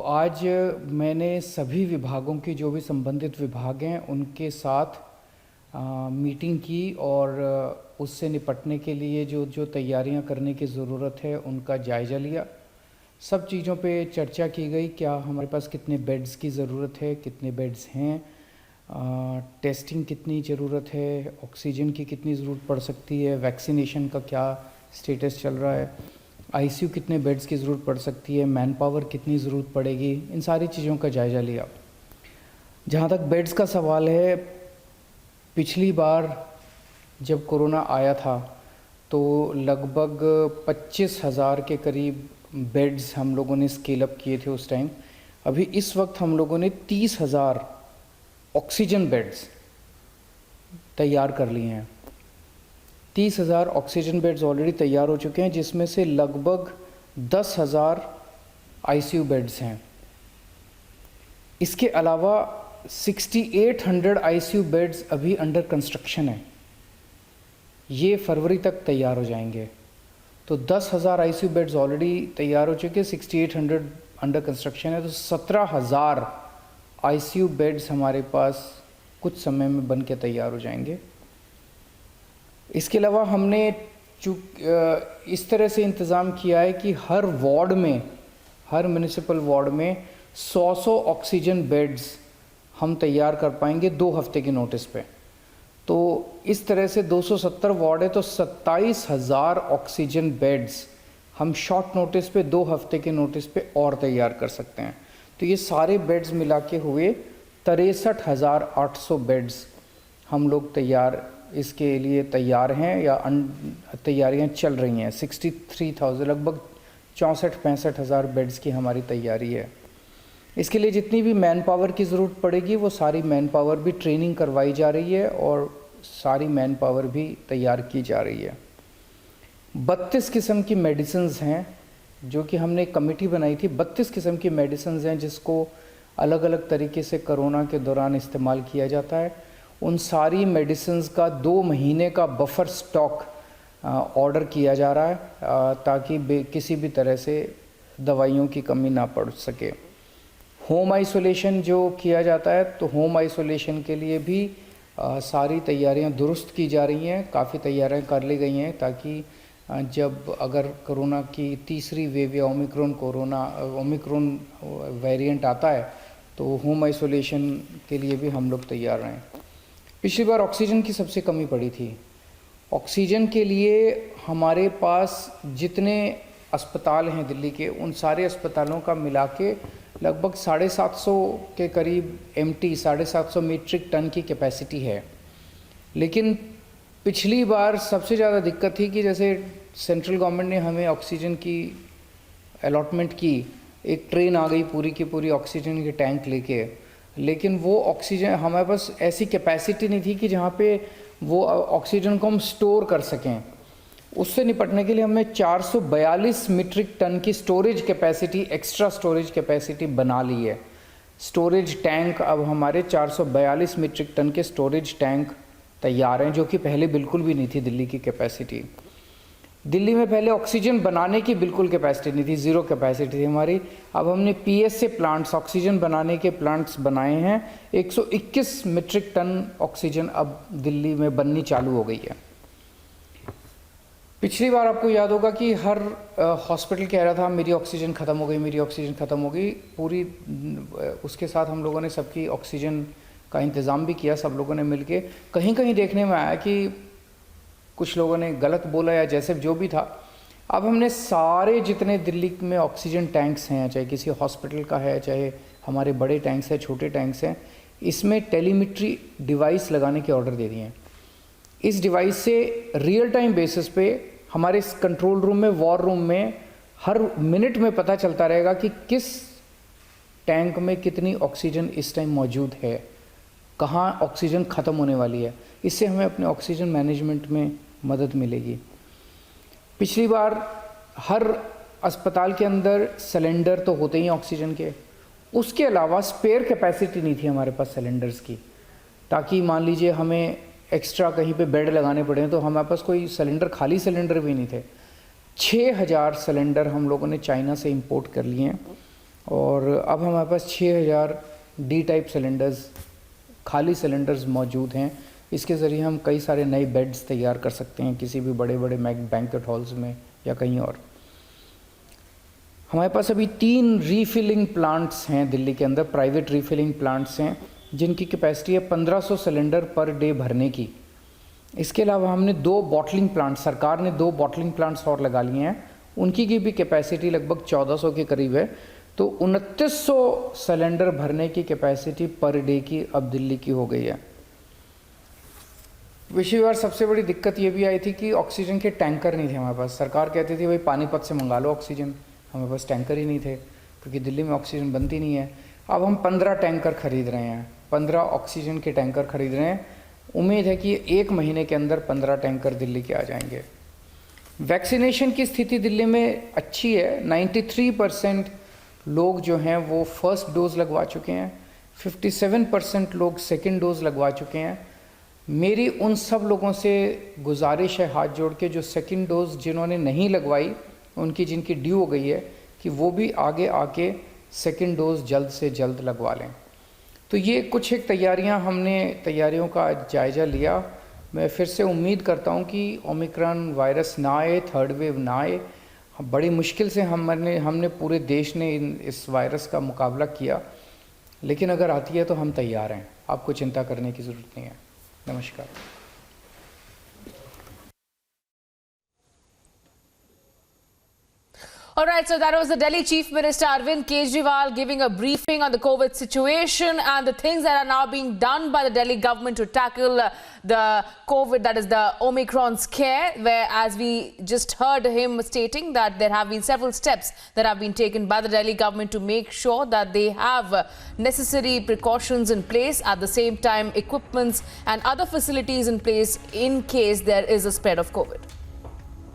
आज मैंने सभी विभागों के जो भी संबंधित विभाग हैं उनके साथ मीटिंग की और उससे निपटने के लिए जो जो तैयारियां करने की ज़रूरत है उनका जायज़ा लिया। सब चीज़ों पे चर्चा की गई, क्या हमारे पास कितने बेड्स की ज़रूरत है, कितने बेड्स हैं, टेस्टिंग कितनी ज़रूरत है, ऑक्सीजन की कितनी ज़रूरत पड़ सकती है, वैक्सीनेशन का क्या स्टेटस चल रहा है, आईसीयू कितने बेड्स की ज़रूरत पड़ सकती है, मैन पावर कितनी ज़रूरत पड़ेगी, इन सारी चीज़ों का जायज़ा लिया। जहाँ तक बेड्स का सवाल है, पिछली बार जब कोरोना आया था तो लगभग 25,000 के करीब बेड्स हम लोगों ने स्केल अप किए थे उस टाइम। अभी इस वक्त हम लोगों ने 30,000 ऑक्सीजन बेड्स तैयार कर लिए हैं। 30,000 ऑक्सीजन बेड्स ऑलरेडी तैयार हो चुके हैं, जिसमें से लगभग 10,000 आईसीयू बेड्स हैं। इसके अलावा 6,800 आईसीयू बेड्स अभी अंडर कंस्ट्रक्शन है, ये फरवरी तक तैयार हो जाएंगे। तो 10,000 आईसीयू बेड्स ऑलरेडी तैयार हो चुके हैं, 6,800 अंडर कंस्ट्रक्शन है, तो 17,000 आईसीयू बेड्स हमारे पास कुछ समय में बन के तैयार हो जाएंगे। इसके अलावा हमने इस तरह से इंतज़ाम किया है कि हर वार्ड में, हर म्यूनिसिपल वार्ड में 100 ऑक्सीजन बेड्स हम तैयार कर पाएंगे 2 हफ्ते के नोटिस पे। तो इस तरह से 270 वार्ड है तो 27,000 ऑक्सीजन बेड्स हम शॉर्ट नोटिस पे 2 हफ्ते के नोटिस पे और तैयार कर सकते हैं। तो ये सारे बेड्स मिला के हुए 63,800 बेड्स हम लोग इसके लिए तैयार हैं या तैयारियां चल रही हैं। 63,000 लगभग 64-65,000 बेड्स की हमारी तैयारी है। इसके लिए जितनी भी मैन पावर की ज़रूरत पड़ेगी वो सारी मैन पावर भी ट्रेनिंग करवाई जा रही है और सारी मैन पावर भी तैयार की जा रही है। 32 किस्म की मेडिसिन्स हैं जो कि हमने एक कमेटी बनाई थी। 32 किस्म की मेडिसिन्स हैं जिसको अलग अलग तरीके से कोरोना के दौरान इस्तेमाल किया जाता है। उन सारी मेडिसिन्स का 2 महीने का बफर स्टॉक ऑर्डर किया जा रहा है ताकि किसी भी तरह से दवाइयों की कमी ना पड़ सके। होम आइसोलेशन जो किया जाता है तो होम आइसोलेशन के लिए भी सारी तैयारियां दुरुस्त की जा रही हैं, काफ़ी तैयारियां कर ली गई हैं ताकि जब अगर कोरोना की तीसरी वेव या ओमिक्रॉन वेरिएंट आता है तो होम आइसोलेशन के लिए भी हम लोग तैयार रहें। पिछली बार ऑक्सीजन की सबसे कमी पड़ी थी। ऑक्सीजन के लिए हमारे पास जितने अस्पताल हैं दिल्ली के, उन सारे अस्पतालों का मिला के लगभग 750 के करीब 750 मीट्रिक टन की कैपेसिटी है। लेकिन पिछली बार सबसे ज़्यादा दिक्कत थी कि जैसे सेंट्रल गवर्नमेंट ने हमें ऑक्सीजन की अलॉटमेंट की, एक ट्रेन आ गई पूरी की पूरी ऑक्सीजन के टैंक लेके, लेकिन वो ऑक्सीजन हमारे पास ऐसी कैपेसिटी नहीं थी कि जहाँ पे वो ऑक्सीजन को हम स्टोर कर सकें। उससे निपटने के लिए हमने 442 मीट्रिक टन की storage capacity, extra storage capacity बना ली है। स्टोरेज टैंक अब हमारे 442 मीट्रिक टन के स्टोरेज टैंक तैयार हैं, जो कि पहले बिल्कुल भी नहीं थी दिल्ली की कैपेसिटी। दिल्ली में पहले ऑक्सीजन बनाने की बिल्कुल कैपेसिटी नहीं थी, ज़ीरो कैपेसिटी थी हमारी। अब हमने पीएसए प्लांट्स, ऑक्सीजन बनाने के प्लांट्स बनाए हैं। 121 मीट्रिक टन ऑक्सीजन अब दिल्ली में बननी चालू हो गई है। पिछली बार आपको याद होगा कि हर हॉस्पिटल कह रहा था मेरी ऑक्सीजन ख़त्म हो गई, मेरी ऑक्सीजन ख़त्म हो गई। पूरी उसके साथ हम लोगों ने सबकी ऑक्सीजन का इंतज़ाम भी किया, सब लोगों ने मिलके। कहीं कहीं देखने में आया कि कुछ लोगों ने गलत बोला या जैसे जो भी था। अब हमने सारे जितने दिल्ली में ऑक्सीजन टैंक्स हैं, चाहे किसी हॉस्पिटल का है, चाहे हमारे बड़े टैंक्स हैं, छोटे टैंक्स हैं, इसमें टेलीमेट्री डिवाइस लगाने के ऑर्डर दे दिए हैं। इस डिवाइस से रियल टाइम बेसिस पे हमारे कंट्रोल रूम में, वॉर रूम में हर मिनट में पता चलता रहेगा कि किस टैंक में कितनी ऑक्सीजन इस टाइम मौजूद है, कहाँ ऑक्सीजन ख़त्म होने वाली है। इससे हमें अपने ऑक्सीजन मैनेजमेंट में मदद मिलेगी। पिछली बार हर अस्पताल के अंदर सिलेंडर तो होते ही ऑक्सीजन के, उसके अलावा स्पेयर कैपेसिटी नहीं थी हमारे पास सिलेंडर्स की, ताकि मान लीजिए हमें एक्स्ट्रा कहीं पे बेड लगाने पड़े तो हमारे पास कोई सिलेंडर, खाली सिलेंडर भी नहीं थे। 6,000 सिलेंडर हम लोगों ने चाइना से इंपोर्ट कर लिए हैं और अब हमारे पास 6000 डी टाइप सिलेंडर्स, खाली सिलेंडर्स मौजूद हैं। इसके ज़रिए हम कई सारे नए बेड्स तैयार कर सकते हैं किसी भी बड़े बड़े बैंक्वेट हॉल्स में या कहीं और। हमारे पास अभी 3 रीफिलिंग प्लांट्स हैं दिल्ली के अंदर, प्राइवेट रीफिलिंग प्लांट्स हैं जिनकी कैपेसिटी है 1500 सिलेंडर पर डे भरने की। इसके अलावा हमने 2 बॉटलिंग प्लांट, सरकार ने 2 बॉटलिंग प्लांट्स और लगा लिए हैं, उनकी की भी कैपेसिटी लगभग 1400 के करीब है। तो 2900 सिलेंडर भरने की कैपेसिटी पर डे की अब दिल्ली की हो गई है। पिछली बार सबसे बड़ी दिक्कत ये भी आई थी कि ऑक्सीजन के टैंकर नहीं थे हमारे पास। सरकार कहती थी भाई पानीपत से मंगा लो ऑक्सीजन, हमारे पास टैंकर ही नहीं थे क्योंकि दिल्ली में ऑक्सीजन बनती नहीं है। अब हम 15 टैंकर खरीद रहे हैं, 15 ऑक्सीजन के टैंकर खरीद रहे हैं। उम्मीद है कि 1 महीने के अंदर 15 टैंकर दिल्ली के आ जाएंगे। वैक्सीनेशन की स्थिति दिल्ली में अच्छी है, 93% लोग जो हैं वो फर्स्ट डोज लगवा चुके हैं, 57% लोग सेकेंड डोज लगवा चुके हैं। मेरी उन सब लोगों से गुजारिश है हाथ जोड़ के जो सेकेंड डोज जिन्होंने नहीं लगवाई, उनकी जिनकी ड्यू हो गई है, कि वो भी आगे आके सेकेंड डोज जल्द से जल्द लगवा लें। तो ये कुछ एक तैयारियों का जायज़ा लिया। मैं फिर से उम्मीद करता हूँ कि ओमिक्रॉन वायरस ना आए, थर्ड वेव ना आए। बड़ी मुश्किल से हमने पूरे देश ने इस वायरस का मुकाबला किया, लेकिन अगर आती है तो हम तैयार हैं, आपको चिंता करने की ज़रूरत नहीं है। नमस्कार। All right, so that was the Delhi Chief Minister Arvind Kejriwal giving a briefing on the COVID situation and the things that are now being done by the Delhi government to tackle the COVID, that is the Omicron scare, where, as we just heard him stating, that there have been several steps that have been taken by the Delhi government to make sure that they have necessary precautions in place, at the same time equipments and other facilities in place in case there is a spread of COVID.